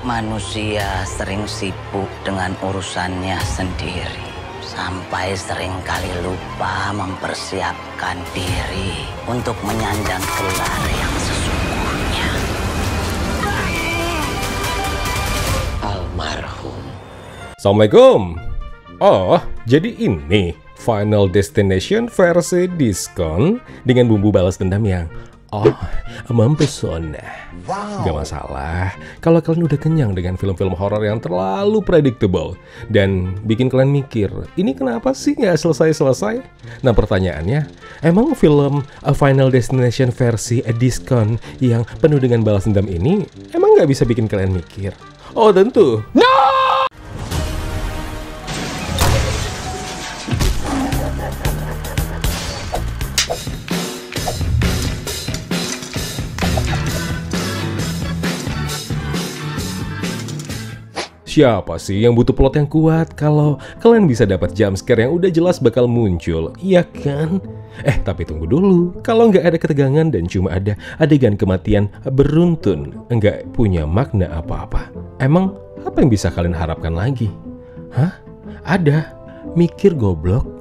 Manusia sering sibuk dengan urusannya sendiri, sampai seringkali lupa mempersiapkan diri untuk menyandang gelar yang sesungguhnya. Almarhum. Assalamualaikum. Oh, jadi ini Final Destination versi diskon dengan bumbu balas dendam yang mempesona. Gak masalah kalau kalian udah kenyang dengan film-film horor yang terlalu predictable dan bikin kalian mikir, ini kenapa sih gak selesai-selesai? Nah pertanyaannya, emang film A Final Destination versi diskon yang penuh dengan balas dendam ini emang gak bisa bikin kalian mikir? Oh tentu. No! Siapa sih yang butuh plot yang kuat kalau kalian bisa dapat jumpscare yang udah jelas bakal muncul, iya kan? Tapi tunggu dulu, kalau nggak ada ketegangan dan cuma ada adegan kematian beruntun, nggak punya makna apa-apa. Emang apa yang bisa kalian harapkan lagi? Hah? Ada? Mikir goblok.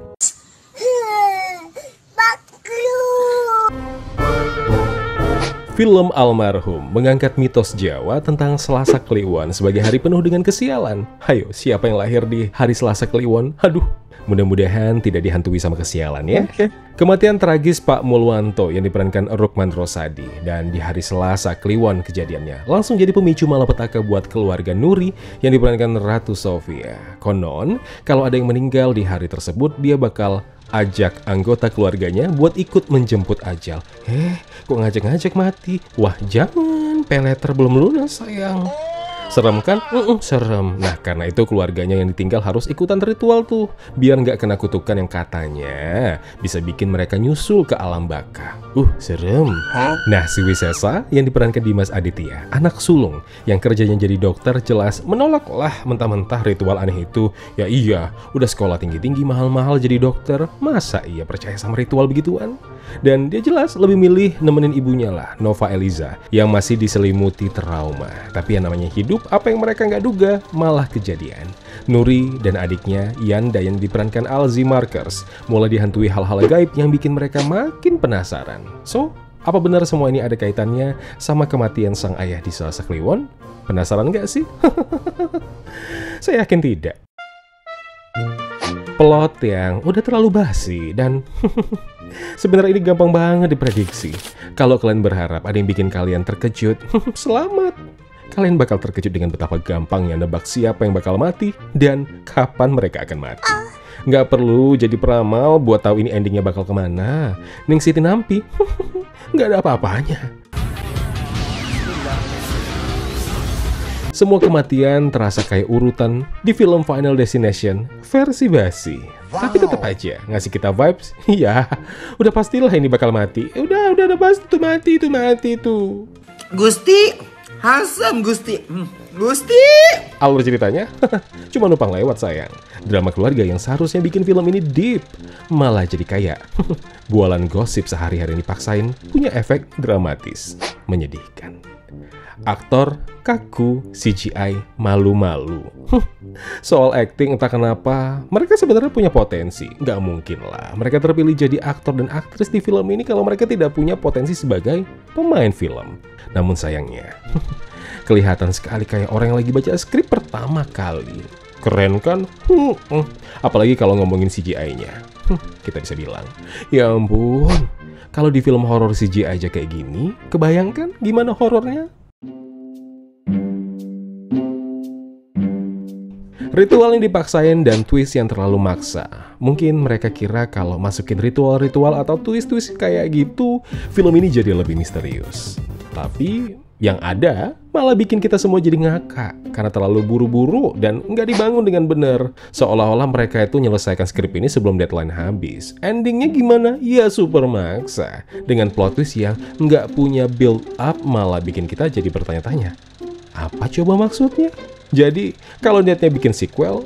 Film Almarhum mengangkat mitos Jawa tentang Selasa Kliwon sebagai hari penuh dengan kesialan. Hayo, siapa yang lahir di hari Selasa Kliwon? Aduh, mudah-mudahan tidak dihantui sama kesialan ya. Kematian tragis Pak Mulwanto yang diperankan Rukman Rosadi dan di hari Selasa Kliwon kejadiannya langsung jadi pemicu malapetaka buat keluarga Nuri yang diperankan Ratu Sofia. Konon, kalau ada yang meninggal di hari tersebut, dia bakal ajak anggota keluarganya buat ikut menjemput ajal. Kok ngajak-ngajak mati? Wah jangan, peleter belum lunas sayang. Serem kan? Serem. Nah karena itu keluarganya yang ditinggal harus ikutan ritual tuh, biar nggak kena kutukan yang katanya bisa bikin mereka nyusul ke alam baka. Serem. Nah si Wisesa yang diperankan Dimas Aditya, anak sulung yang kerjanya jadi dokter, jelas menolaklah mentah-mentah ritual aneh itu. Ya iya, udah sekolah tinggi-tinggi mahal-mahal jadi dokter, masa iya percaya sama ritual begituan? Dan dia jelas lebih milih nemenin ibunya lah, Nova Eliza, yang masih diselimuti trauma. Tapi yang namanya hidup, apa yang mereka nggak duga malah kejadian. Nuri dan adiknya Yanda yang diperankan Alzi Markers mulai dihantui hal-hal gaib yang bikin mereka makin penasaran. So, apa benar semua ini ada kaitannya sama kematian sang ayah di Selasa Kliwon? Penasaran nggak sih? Saya yakin tidak. Plot yang udah terlalu basi dan sebenarnya ini gampang banget diprediksi. Kalau kalian berharap ada yang bikin kalian terkejut, selamat. Kalian bakal terkejut dengan betapa gampangnya nebak siapa yang bakal mati dan kapan mereka akan mati. Nggak perlu jadi peramal buat tahu ini endingnya bakal kemana. Ning Siti Nampi, nggak ada apa-apanya. Semua kematian terasa kayak urutan di film Final Destination versi basi. Tapi tetap aja ngasih kita vibes, ya udah pastilah ini bakal mati. Udah pasti mati tuh. Gusti, Hasam Gusti. Gusti. Alur ceritanya cuma numpang lewat sayang. Drama keluarga yang seharusnya bikin film ini deep malah jadi kayak bualan gosip sehari-hari dipaksain punya efek dramatis menyedihkan. Aktor kaku, CGI malu-malu. Soal acting entah kenapa mereka sebenarnya punya potensi. Nggak mungkin lah mereka terpilih jadi aktor dan aktris di film ini kalau mereka tidak punya potensi sebagai pemain film. Namun sayangnya kelihatan sekali kayak orang yang lagi baca skrip pertama kali. Keren kan? Apalagi kalau ngomongin CGI-nya. Kita bisa bilang, ya ampun, kalau di film horor CGI aja kayak gini, kebayangkan gimana horornya? Ritual yang dipaksain dan twist yang terlalu maksa. Mungkin mereka kira kalau masukin ritual-ritual atau twist-twist kayak gitu, film ini jadi lebih misterius. Tapi yang ada malah bikin kita semua jadi ngakak karena terlalu buru-buru dan nggak dibangun dengan benar. Seolah-olah mereka itu menyelesaikan skrip ini sebelum deadline habis. Endingnya gimana? Ya super maksa. Dengan plot twist yang nggak punya build up malah bikin kita jadi bertanya-tanya. Apa coba maksudnya? Jadi, kalau niatnya bikin sequel,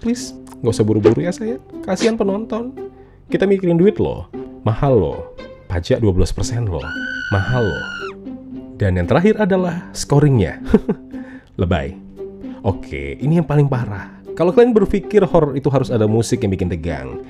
please, nggak usah buru-buru ya saya. Kasihan penonton. Kita mikirin duit loh. Mahal loh. Pajak 12% loh. Mahal loh. Dan yang terakhir adalah scoringnya. Lebay. Oke, ini yang paling parah. Kalau kalian berpikir horor itu harus ada musik yang bikin tegang,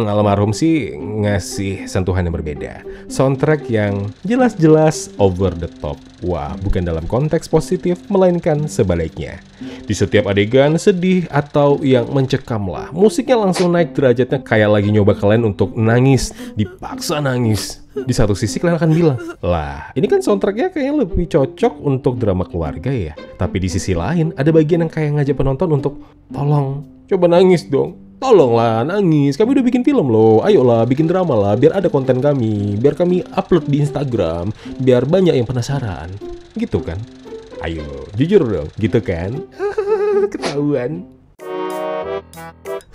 almarhum sih ngasih sentuhan yang berbeda. Soundtrack yang jelas-jelas over the top. Wah, bukan dalam konteks positif, melainkan sebaliknya. Di setiap adegan sedih atau yang mencekam lah, musiknya langsung naik derajatnya kayak lagi nyoba kalian untuk nangis, dipaksa nangis. Di satu sisi kalian akan bilang, lah ini kan soundtracknya kayaknya lebih cocok untuk drama keluarga ya. Tapi di sisi lain ada bagian yang kayak ngajak penonton untuk, tolong coba nangis dong. Tolonglah nangis, kami udah bikin film loh. Ayolah bikin drama lah, biar ada konten kami, biar kami upload di Instagram, biar banyak yang penasaran. Gitu kan? Ayo, jujur dong, gitu kan? Ketahuan.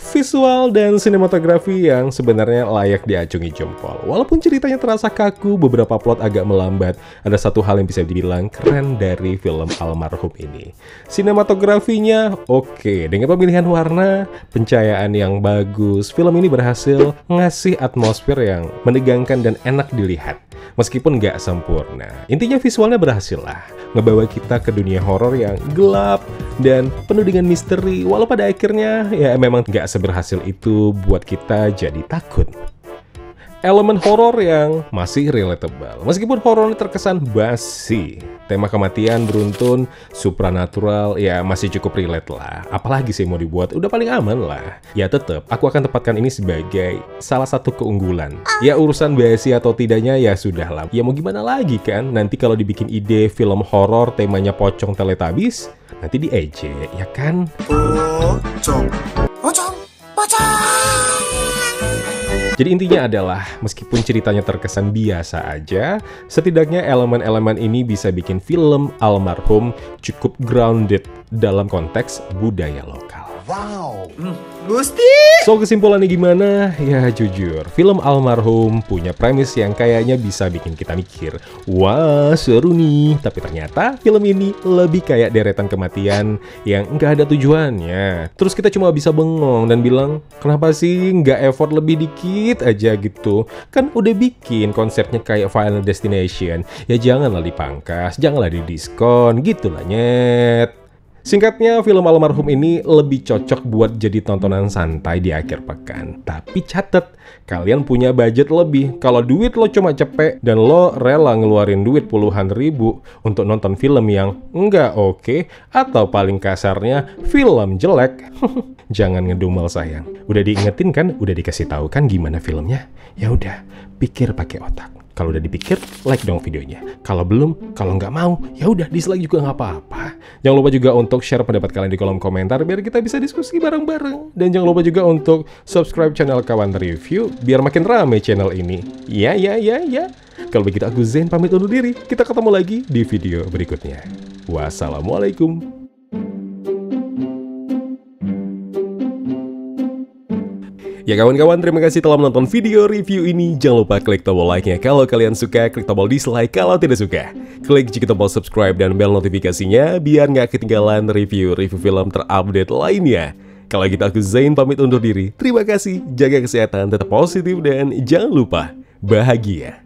Visual dan sinematografi yang sebenarnya layak diacungi jempol. Walaupun ceritanya terasa kaku, beberapa plot agak melambat, ada satu hal yang bisa dibilang keren dari film Almarhum ini. Sinematografinya oke, dengan pemilihan warna, pencahayaan yang bagus, film ini berhasil ngasih atmosfer yang menegangkan dan enak dilihat. Meskipun nggak sempurna, intinya visualnya berhasil lah ngebawa kita ke dunia horor yang gelap dan penuh dengan misteri, walau pada akhirnya ya memang nggak seberhasil itu buat kita jadi takut. Elemen horor yang masih relatable, meskipun horornya terkesan basi. Tema kematian beruntun, supranatural, ya masih cukup relate lah. Apalagi sih mau dibuat, udah paling aman lah. Ya tetap, aku akan tempatkan ini sebagai salah satu keunggulan. Ya urusan basi atau tidaknya ya sudah lah. Ya mau gimana lagi kan, nanti kalau dibikin ide film horor temanya pocong Teletubbies, nanti diejek, ya kan? Pocong. Pocong. Pocong. Jadi intinya adalah, meskipun ceritanya terkesan biasa aja, setidaknya elemen-elemen ini bisa bikin film Almarhum cukup grounded dalam konteks budaya lokal. Wow. Gusti. So kesimpulannya gimana? Ya jujur, film Almarhum punya premis yang kayaknya bisa bikin kita mikir, wah seru nih. Tapi ternyata film ini lebih kayak deretan kematian yang nggak ada tujuannya. Terus kita cuma bisa bengong dan bilang, kenapa sih nggak effort lebih dikit aja gitu? Kan udah bikin konsepnya kayak Final Destination. Ya janganlah dipangkas, janganlah didiskon, gitulah nyet. Singkatnya, film Almarhum ini lebih cocok buat jadi tontonan santai di akhir pekan. Tapi catet, kalian punya budget lebih. Kalau duit lo cuma cepet dan lo rela ngeluarin duit puluhan ribu untuk nonton film yang nggak oke, atau paling kasarnya film jelek, jangan ngedumel sayang. Udah diingetin kan, udah dikasih tahu kan gimana filmnya? Ya udah, pikir pakai otak. Kalau udah dipikir, like dong videonya. Kalau belum, kalau nggak mau, ya udah dislike juga nggak apa-apa. Jangan lupa juga untuk share pendapat kalian di kolom komentar biar kita bisa diskusi bareng-bareng. Dan jangan lupa juga untuk subscribe channel Kawan Review biar makin rame channel ini. Ya. Kalau begitu aku Zain pamit undur diri. Kita ketemu lagi di video berikutnya. Wassalamualaikum. Ya kawan-kawan, terima kasih telah menonton video review ini. Jangan lupa klik tombol like-nya kalau kalian suka, klik tombol dislike kalau tidak suka. Klik juga tombol subscribe dan bel notifikasinya biar nggak ketinggalan review-review film terupdate lainnya. Kalau gitu aku Zain pamit undur diri. Terima kasih, jaga kesehatan, tetap positif, dan jangan lupa bahagia.